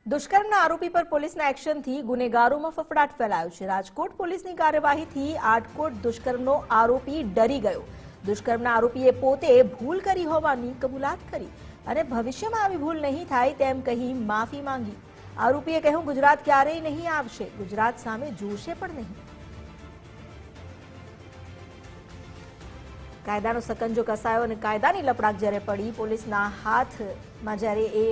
દુષ્કર્મના આરોપી પર પોલીસના એક્શનથી ગુનેગારોમાં ફફડાટ ફેલાયો છે। રાજકોટ પોલીસની કાર્યવાહીથી આટકોટ દુષ્કર્મનો આરોપી ડરી ગયો। દુષ્કર્મના આરોપીએ પોતે ભૂલ કરી હોવાની કબૂલાત કરી અને ભવિષ્યમાં આવી ભૂલ નહીં થાય તેમ કહી માફી માંગી। આરોપીએ કહ્યું, ગુજરાત ક્યારેય નહીં આવશે, ગુજરાત સામે જોશે પણ નહીં। કાયદાનો સકંજો કસાયો અને કાયદાની લપડાક જ્યારે પડી, પોલીસના હાથમાં જ્યારે એ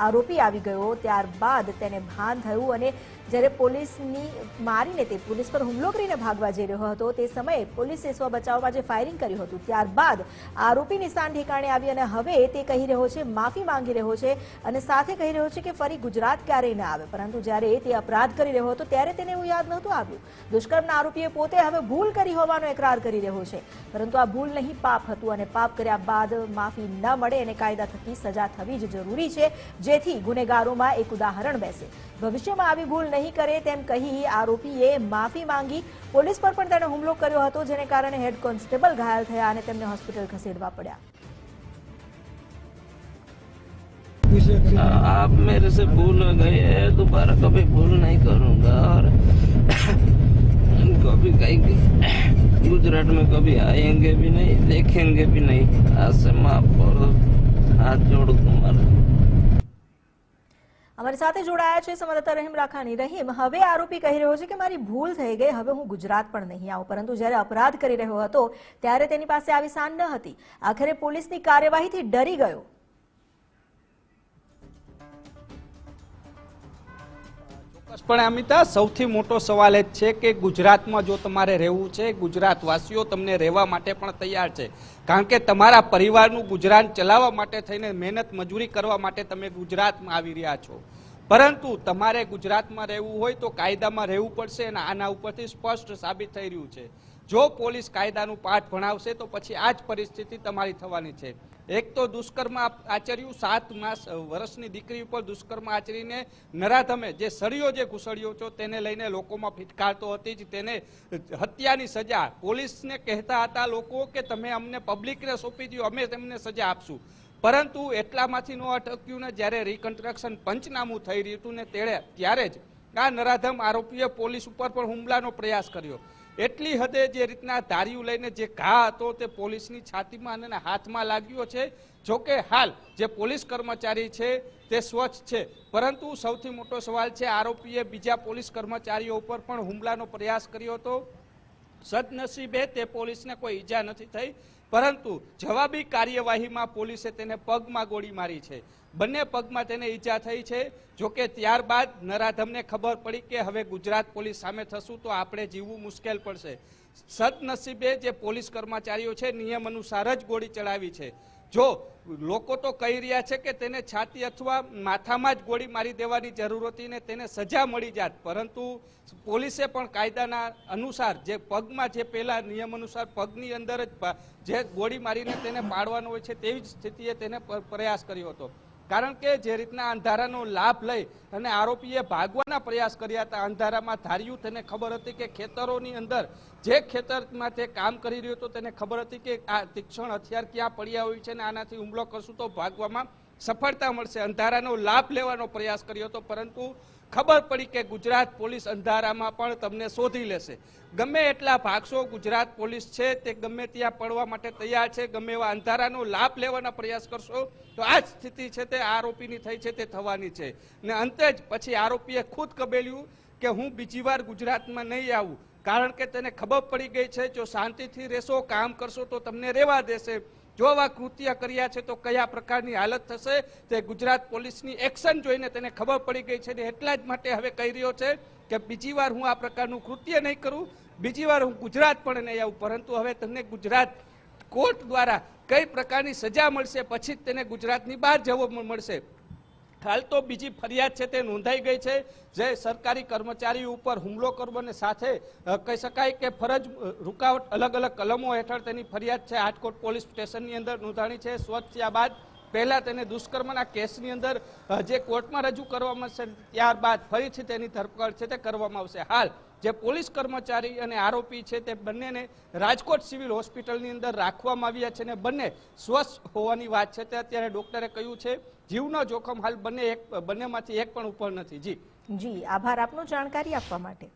આરોપી આવી ગયો ત્યારબાદ તેને ભાન થયું અને જ્યારે પોલીસની મારીને તે પોલીસ પર હુમલો કરીને ભાગવા જઈ રહ્યો હતો તે સમયે પોલીસે સ્વ બચાવમાં જે ફાયરિંગ કર્યું હતું ત્યારબાદ આરોપી નિશાન ઠેકાણે આવી અને હવે તે કહી રહ્યો છે, માફી માંગી રહ્યો છે અને સાથે કહી રહ્યો છે કે ફરી ગુજરાત ક્યારેય ન આવે। પરંતુ જ્યારે તે અપરાધ કરી રહ્યો હતો ત્યારે તેને એવું યાદ નહોતું આવ્યું। દુષ્કર્મના આરોપીએ પોતે હવે ભૂલ કરી હોવાનો એકરાર કરી રહ્યો છે, પરંતુ આ ભૂલ નહીં પાપ હતું અને પાપ કર્યા બાદ માફી ન મળે અને કાયદા થકી સજા થવી જ જરૂરી છે, જેથી ગુનેગારોમાં એક ઉદાહરણ બેસે। ભવિષ્યમાં આવી ભૂલ નહીં કરે તેમ કહી આરોપીએ માફી માંગી। પોલીસ પર પણ તેણે હુમલો કર્યો હતો, જેને કારણે હેડ કોન્સ્ટેબલ ઘાયલ થયા અને તેમને હોસ્પિટલ ખસેડવા પડ્યા। आप मेरे से भूल गए हैं, दोबारा कभी भूल नहीं करूंगा और कभी कहीं गुजरात में कभी आएंगे भी नहीं, देखेंगे भी नहीं। आज से माफ करो, हाथ जोड़ तुम्हारा। અમારી સાથે જોડાયા છે સંવાદદાતા રહીમ રાખાની। રહીમ, હવે આરોપી કહી રહ્યો છે કે મારી ભૂલ થઈ ગઈ, હવે હું ગુજરાત પણ નહીં આવું, પરંતુ જ્યારે અપરાધ કરી રહ્યો હતો ત્યારે તેની પાસે આવી શાન ન હતી। આખરે પોલીસની કાર્યવાહીથી ડરી ગયો। ચોક્કસપણે અમિતા, સૌથી મોટો સવાલ એ છે કે ગુજરાતમાં જો તમારે રહેવું છે, ગુજરાતવાસીઓ તમને રહેવા માટે પણ તૈયાર છે, કારણ કે તમારા પરિવારનું ગુજરાન ચલાવવા માટે થઈને મહેનત મજૂરી કરવા માટે તમે ગુજરાતમાં આવી રહ્યા છો। પરંતુ તમારે ગુજરાતમાં રહેવું હોય તો કાયદામાં રહેવું પડશે અને આના ઉપરથી સ્પષ્ટ સાબિત થઈ રહ્યું છે। જો પોલીસ કાયદાનું પાઠ ભણાવશે તો પછી આ જ પરિસ્થિતિ તમારી થવાની છે। એક તો દુષ્કર્મ આચર્યું, 7 વર્ષની દીકરી ઉપર દુષ્કર્મ આચરીને નરાધમે જે સળીઓ જે ઘૂસડ્યો છો તેને લઈને લોકોમાં ફિટકારતો હતી જ તેને હત્યાની સજા પોલીસને કહેતા હતા લોકો કે તમે અમને પબ્લિકને સોંપી દો, અમે તેમને સજા આપશું। પરંતુ એટલામાંથી ન અટક્યું ને જ્યારે રિકન્સ્ટ્રક્શન પંચનામું થઈ રહ્યું હતું ને ત્યારે જ આ નરાધમ આરોપીએ પોલીસ ઉપર પણ હુમલાનો પ્રયાસ કર્યો। એટલી હદે જે રીતના ધાર્યું લઈને જે ઘા હતો તે પોલીસની છાતીમાં અને હાથમાં લાગ્યો છે। જોકે હાલ જે પોલીસ કર્મચારી છે તે સ્વચ્છ છે, પરંતુ સૌથી મોટો સવાલ છે આરોપીએ બીજા પોલીસ કર્મચારીઓ ઉપર પણ હુમલાનો પ્રયાસ કર્યો હતો। સદનસીબે તે પોલીસને કોઈ ઈજા નથી થઈ, પરંતુ જવાબી કાર્યવાહીમાં પોલીસે તેને પગમાં ગોળી મારી છે। બંને પગમાં તેને ઈજા થઈ છે। જોકે ત્યારબાદ નરાધમને ખબર પડી કે હવે ગુજરાત પોલીસ સામે થશું તો આપણે જીવવું મુશ્કેલ પડશે। સદનસીબે જે પોલીસ કર્મચારીઓ છે નિયમ અનુસાર જ ગોળી ચલાવી છે। જો લોકો તો કહી રહ્યા છે કે તેને છાતી અથવા માથામાં જ ગોળી મારી દેવાની જરૂર હતી ને તેને સજા મળી જાત, પરંતુ પોલીસે પણ કાયદાના અનુસાર જે પગમાં જે પહેલા નિયમ અનુસાર પગની અંદર જ જે ગોળી મારીને તેને પાડવાનો હોય છે તેવી જ સ્થિતિએ તેને પ્રયાસ કર્યો હતો। કારણ કે જે રીતના અંધારાનો લાભ લઈ અને આરોપીએ ભાગવાના પ્રયાસ કર્યા હતા, અંધારામાં ધાર્યું, તેને ખબર હતી કે ખેતરોની અંદર જે ખેતરમાં તે કામ કરી રહ્યો હતો તેને ખબર હતી કે આ તીક્ષ્ણ હથિયાર ક્યાં પડ્યા હોય છે ને આનાથી હુમલો કરશું તો ભાગવામાં સફળતા મળશે। અંધારાનો લાભ લેવાનો પ્રયાસ કર્યો હતો, પરંતુ ખબર પડી કે ગુજરાત પોલીસ અંધારામાં પણ તમને શોધી લેશે। ગમે એટલા ભાગશો, ગુજરાત પોલીસ છે તે ગમે ત્યાં પડવા માટે તૈયાર છે। ગમે એવા અંધારાનો લાભ લેવાના પ્રયાસ કરશો તો આ જ સ્થિતિ છે તે આરોપીની થઈ છે તે થવાની છે। ને અંતે જ પછી આરોપીએ ખુદ કબેલ્યું કે હું બીજી વાર ગુજરાતમાં નહીં આવું, કારણ કે તેને ખબર પડી ગઈ છે જો શાંતિથી રહેશો, કામ કરશો તો તમને રહેવા દેશે। જો આવા કૃત્ય કર્યા છે તો કયા પ્રકારની હાલત થશે તે ગુજરાત પોલીસની એક્શન જોઈને તેને ખબર પડી ગઈ છે। એટલા જ માટે હવે કહી રહ્યો છે કે બીજી વાર હું આ પ્રકારનું કૃત્ય નહીં કરું, બીજી વાર હું ગુજરાત પણ નહીં આવું, પરંતુ હવે તમને ગુજરાત કોર્ટ દ્વારા કઈ પ્રકારની સજા મળશે પછી જ તેને ગુજરાતની બહાર જવું મળશે। હાલ તો બીજી ફરિયાદ છે તે નોંધાઈ ગઈ છે, જે સરકારી કર્મચારીઓ ઉપર હુમલો કરવાની સાથે કહી શકાય કે ફરજ રૂકાવટ અલગ અલગ કલમો હેઠળ તેની ફરિયાદ છે આજકોટ પોલીસ સ્ટેશનની અંદર નોંધાણી છે। સ્વચ્છ થયા બાદ પહેલા તેને દુષ્કર્મના કેસની અંદર જે કોર્ટમાં રજૂ કરવામાં આવશે, ત્યારબાદ ફરીથી તેની ધરપકડ છે તે કરવામાં આવશે. હાલ જે પોલીસ કર્મચારી અને આરોપી છે તે બંનેને રાજકોટ સિવિલ હોસ્પિટલની અંદર રાખવામાં આવ્યા છે અને બંને સ્વસ્થ હોવાની વાત છે તે અત્યારે ડોક્ટરે કહ્યું છે. જીવનો જોખમ હાલ બંનેમાંથી એક પણ ઉપર નથી. જી આભાર આપનો જાણકારી આપવા માટે.